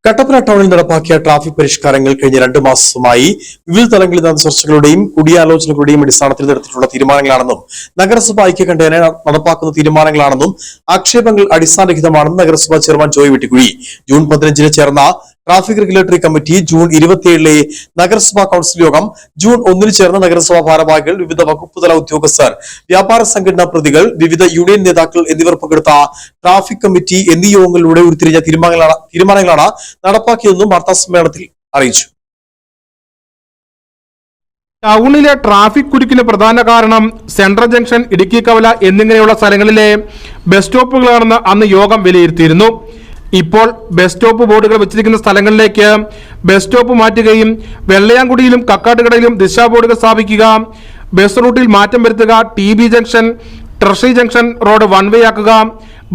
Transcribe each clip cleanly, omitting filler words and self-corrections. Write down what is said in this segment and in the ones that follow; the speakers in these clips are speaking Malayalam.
കട്ടപ്പന ടൗണിൽ നടപ്പാക്കിയ ട്രാഫിക് പരിഷ്കാരങ്ങൾ കഴിഞ്ഞ 2 മാസമായി വിവിധ തലങ്ങളിൽ നടന്ന ചർച്ചകളുടെയും കൂടിയാലോചനകളുടെയും അടിസ്ഥാനത്തിൽ നടത്തിയിട്ടുള്ള തീരുമാനങ്ങളാണെന്നും നഗരസഭ ഐക്യകണ്ഠേന നടപ്പാക്കുന്ന തീരുമാനങ്ങളാണെന്നും ആക്ഷേപങ്ങൾ അടിസ്ഥാനരഹിതമാണെന്ന് നഗരസഭാ ചെയർമാൻ ജോയ് വെട്ടിക്കുഴി ജൂൺ 15-ന് ചേർന്ന ട്രാഫിക് റെഗുലേറ്ററി കമ്മിറ്റി, ജൂൺ 27-ലെ നഗരസഭാ കൌൺസിൽ യോഗം, ജൂൺ 1-ന് ചേർന്ന നഗരസഭാ ഭാരവാഹികൾ, വിവിധ വകുപ്പുതല ഉദ്യോഗസ്ഥർ, വ്യാപാര സംഘടനാ പ്രതികൾ, വിവിധ യൂണിയൻ നേതാക്കൾ എന്നിവർ പങ്കെടുത്ത ട്രാഫിക് കമ്മിറ്റി എന്നീ യോഗങ്ങളിലൂടെ ഉരുത്തിരിഞ്ഞ തീരുമാനങ്ങളാണ് നടപ്പാക്കിയതെന്നും വാർത്താസമ്മേളനത്തിൽ അറിയിച്ചു. ടൗണിലെ ട്രാഫിക് കുരുക്കിന് പ്രധാന കാരണം സെൻട്രൽ ജംഗ്ഷൻ, ഇടുക്കി കവല എന്നിങ്ങനെയുള്ള സ്ഥലങ്ങളിലെ ബസ് സ്റ്റോപ്പുകളാണെന്ന് അന്ന് യോഗം വിലയിരുത്തിയിരുന്നു. ഇപ്പോൾ ബസ് സ്റ്റോപ്പ് ബോർഡുകൾ വെച്ചിരിക്കുന്ന സ്ഥലങ്ങളിലേക്ക് ബസ് സ്റ്റോപ്പ് മാറ്റുകയും വെള്ളയാംകുടിയിലും കക്കാട്ടുകടയിലും ദിശാ ബോർഡുകൾ സ്ഥാപിക്കുക, ബസ് റൂട്ടിൽ മാറ്റം വരുത്തുക, TB junction, treasury junction road 1 വേ ആക്കുക,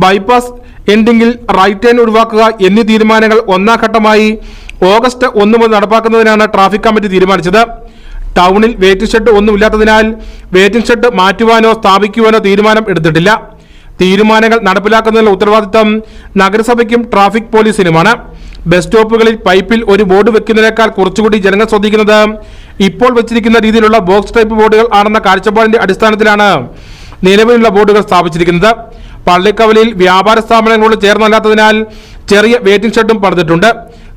ബൈപ്പാസ് എൻഡിംഗിൽ റൈറ്റ് ടേൺ ഒഴിവാക്കുക എന്നീ തീരുമാനങ്ങൾ ഒന്നാം ഘട്ടമായി ഓഗസ്റ്റ് 1 മുതൽ നടപ്പാക്കുന്നതിനാണ് ട്രാഫിക് കമ്മിറ്റി തീരുമാനിച്ചത്. ടൗണിൽ വെയിറ്റിംഗ് ഷെഡ് ഒന്നുമില്ലാത്തതിനാൽ വെയിറ്റിംഗ് ഷെഡ് മാറ്റുവാനോ സ്ഥാപിക്കുവാനോ തീരുമാനം എടുത്തിട്ടില്ല. തീരുമാനങ്ങൾ നടപ്പിലാക്കുന്നതിനുള്ള ഉത്തരവാദിത്തം നഗരസഭയ്ക്കും ട്രാഫിക് പോലീസിനുമാണ്. ബസ് സ്റ്റോപ്പുകളിൽ പൈപ്പിൽ ഒരു ബോർഡ് വെക്കുന്നതിനേക്കാൾ കുറച്ചുകൂടി ജനങ്ങൾ ശ്രദ്ധിക്കുന്നത് ഇപ്പോൾ വെച്ചിരിക്കുന്ന രീതിയിലുള്ള ബോക്സ് ടൈപ്പ് ബോർഡുകൾ ആണെന്ന കാഴ്ചപ്പാടിന്റെ അടിസ്ഥാനത്തിലാണ് നിലവിലുള്ള ബോർഡുകൾ സ്ഥാപിച്ചിരിക്കുന്നത്. പള്ളിക്കവലയിൽ വ്യാപാര സ്ഥാപനങ്ങളോട് ചേർന്നല്ലാത്തതിനാൽ ചെറിയ വെയിറ്റിംഗ് ഷെഡും പണിതിട്ടുണ്ട്.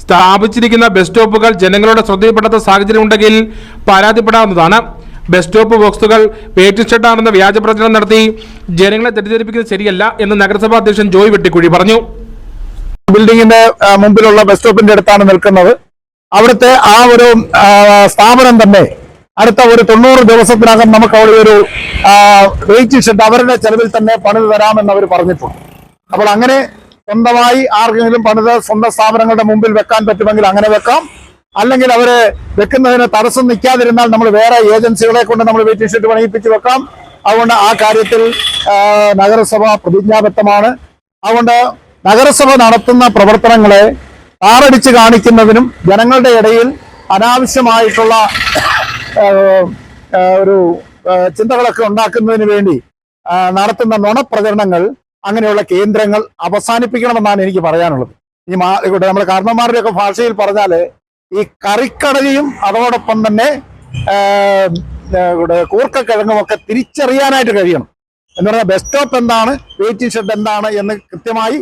സ്ഥാപിച്ചിരിക്കുന്ന ബസ് സ്റ്റോപ്പുകൾ ജനങ്ങളുടെ ശ്രദ്ധയിൽപ്പെടാത്ത സാഹചര്യം ഉണ്ടെങ്കിൽ പരാതിപ്പെടാവുന്നതാണ്. ബസ് സ്റ്റോപ്പ് ബോക്സുകൾ വെയിറ്റിംഗ് ഷെഡാണെന്ന് വ്യാജ പ്രചരണം നടത്തി ജനങ്ങളെ തെറ്റിദ്ധരിപ്പിക്കുന്നത് ശരിയല്ല എന്ന് നഗരസഭാ അധ്യക്ഷൻ ജോയ് വെട്ടിക്കുഴി പറഞ്ഞു. ബിൽഡിംഗിന്റെ മുമ്പിലുള്ള ബസ് സ്റ്റോപ്പിന്റെ അടുത്താണ് നിൽക്കുന്നത്. അവിടുത്തെ ആ ഒരു സ്ഥാപനം തന്നെ അടുത്ത ഒരു 90 ദിവസത്തിനകം നമുക്ക് അവിടെ ഒരു വെയിറ്റിംഗ് ഷെഡ് അവരുടെ ചെലവിൽ തന്നെ പണിത് തരാമെന്ന് അവർ പറഞ്ഞിട്ടുണ്ട്. അപ്പോൾ അങ്ങനെ സ്വന്തമായി ആർക്കെങ്കിലും പണിത് സ്വന്തം സ്ഥാപനങ്ങളുടെ മുമ്പിൽ വെക്കാൻ പറ്റുമെങ്കിൽ അങ്ങനെ വെക്കാം. അല്ലെങ്കിൽ അവരെ വെക്കുന്നതിന് തടസ്സം നിൽക്കാതിരുന്നാൽ നമ്മൾ വേറെ ഏജൻസികളെ കൊണ്ട് നമ്മൾ വെയിറ്റിംഗ് ഷെഡ് പണിയിപ്പിച്ച് വെക്കാം. അതുകൊണ്ട് ആ കാര്യത്തിൽ നഗരസഭ പ്രതിജ്ഞാബദ്ധമാണ്. അതുകൊണ്ട് നഗരസഭ നടത്തുന്ന പ്രവർത്തനങ്ങളെ താറടിച്ച് കാണിക്കുന്നതിനും ജനങ്ങളുടെ ഇടയിൽ അനാവശ്യമായിട്ടുള്ള ഒരു ചിന്തകളൊക്കെ ഉണ്ടാക്കുന്നതിന് വേണ്ടി നടത്തുന്ന നുണപ്രചരണങ്ങൾ, അങ്ങനെയുള്ള കേന്ദ്രങ്ങൾ അവസാനിപ്പിക്കണമെന്നാണ് എനിക്ക് പറയാനുള്ളത്. ഈ നമ്മുടെ കാരണന്മാരുടെയൊക്കെ ഭാഷയിൽ പറഞ്ഞാല് ഈ കറിക്കടലിയും അതോടൊപ്പം തന്നെ കൂർക്കക്കിഴങ്ങും ഒക്കെ തിരിച്ചറിയാനായിട്ട് കഴിയണം. എന്ന് പറഞ്ഞാൽ ബസ് സ്റ്റോപ്പ് എന്താണ്, വെയിറ്റിംഗ് ഷെഡ് എന്താണ് എന്ന് കൃത്യമായി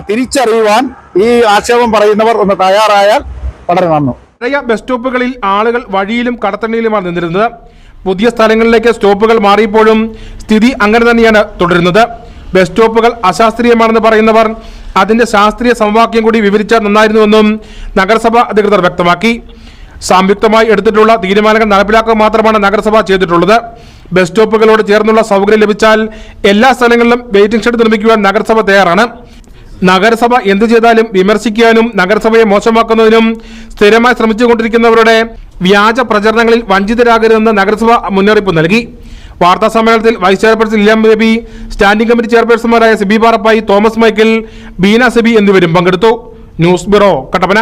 തിരിച്ചറിയുവാൻ ഈ ആക്ഷേപം പറയുന്നവർ ഒന്ന് തയ്യാറായാൽ വളരെ നന്നു. പഴയ ബസ് സ്റ്റോപ്പുകളിൽ ആളുകൾ വഴിയിലും കടത്തണ്ണിയിലുമാണ് നിന്നിരുന്നത്. പുതിയ സ്ഥലങ്ങളിലേക്ക് സ്റ്റോപ്പുകൾ മാറിയപ്പോഴും സ്ഥിതി അങ്ങനെ തന്നെയാണ് തുടരുന്നത്. ബസ് സ്റ്റോപ്പുകൾ അശാസ്ത്രീയമാണെന്ന് പറയുന്നവർ അതിന്റെ ശാസ്ത്രീയ സമവാക്യം കൂടി വിവരിച്ചാൽ നന്നായിരുന്നുവെന്നും നഗരസഭ അധികൃതർ വ്യക്തമാക്കി. സംയുക്തമായി എടുത്തിട്ടുള്ള തീരുമാനങ്ങൾ നടപ്പിലാക്കുക മാത്രമാണ് നഗരസഭ ചെയ്തിട്ടുള്ളത്. ബസ് സ്റ്റോപ്പുകളോട് ചേർന്നുള്ള സൗകര്യം ലഭിച്ചാൽ എല്ലാ സ്ഥലങ്ങളിലും വെയിറ്റിംഗ് ഷെഡ് നിർമ്മിക്കുവാൻ നഗരസഭ തയ്യാറാണ്. നഗരസഭ എന്തു ചെയ്താലും വിമർശിക്കാനും നഗരസഭയെ മോശമാക്കുന്നതിനും സ്ഥിരമായി ശ്രമിച്ചുകൊണ്ടിരിക്കുന്നവരുടെ വ്യാജ പ്രചരണങ്ങളിൽ വഞ്ചിതരാകരുതെന്ന് നഗരസഭ മുന്നറിയിപ്പ് നൽകി. വാർത്താ സമ്മേളനത്തിൽ വൈസ് ചെയർപേഴ്സൺ ഇല്യാം ബേബി, സ്റ്റാൻഡിംഗ് കമ്മിറ്റി ചെയർപേഴ്സൺമാരായ സിബി പാറപ്പായി, തോമസ് മൈക്കിൾ, ബീന സിബി എന്നിവരും പങ്കെടുത്തു. News bureau, Kattappana.